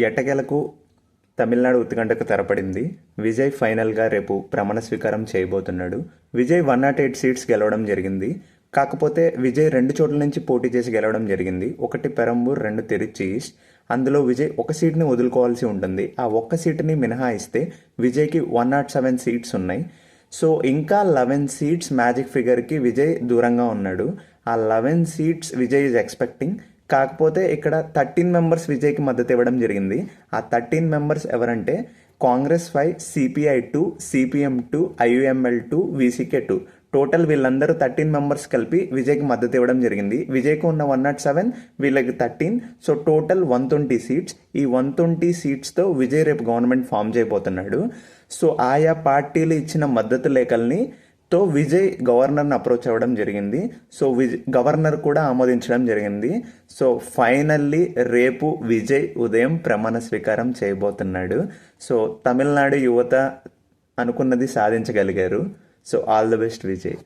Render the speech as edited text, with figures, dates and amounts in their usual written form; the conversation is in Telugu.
ఎట్టకేలకు తమిళనాడు ఉత్కంఠకు తెరపడింది. విజయ్ ఫైనల్గా రేపు ప్రమాణ స్వీకారం చేయబోతున్నాడు. విజయ్ 108 సీట్స్ గెలవడం జరిగింది. కాకపోతే విజయ్ 2 చోట్ల నుంచి పోటీ చేసి గెలవడం జరిగింది. ఒకటి పెరంబూర్, 2 తిరుచి ఈస్ట్. అందులో విజయ్ ఒక సీట్ని వదులుకోవాల్సి ఉంటుంది. ఆ ఒక్క సీటుని మినహాయిస్తే విజయ్కి 107 సీట్స్ ఉన్నాయి. సో ఇంకా 11 సీట్స్ మ్యాజిక్ ఫిగర్కి విజయ్ దూరంగా ఉన్నాడు. ఆ 11 సీట్స్ విజయ్ ఈజ్ ఎక్స్పెక్టింగ్. కాకపోతే ఇక్కడ 13 మెంబర్స్ విజయ్కి మద్దతు ఇవ్వడం జరిగింది. ఆ 13 మెంబర్స్ ఎవరంటే Congress 5, CPI 2, CPM 2, IUML 2, VCK 2. Total వీళ్ళందరూ 13 మెంబర్స్ కలిపి విజయ్కి మద్దతు ఇవ్వడం జరిగింది. విజయ్కి ఉన్న 107, వీళ్ళకి 13. So total 120 seats. ఈ 120 సీట్స్తో విజయ్ రేపు గవర్నమెంట్ ఫామ్ చేయబోతున్నాడు. సో ఆయా పార్టీలు ఇచ్చిన మద్దతు లేఖల్ని విజయ్ గవర్నర్ని అప్రోచ్ అవ్వడం జరిగింది. సో గవర్నర్ కూడా ఆమోదించడం జరిగింది. సో ఫైనల్లీ రేపు విజయ్ ఉదయం ప్రమాణ స్వీకారం చేయబోతున్నాడు. సో తమిళనాడు యువత అనుకున్నది సాధించగలిగారు. So all the best Vijay.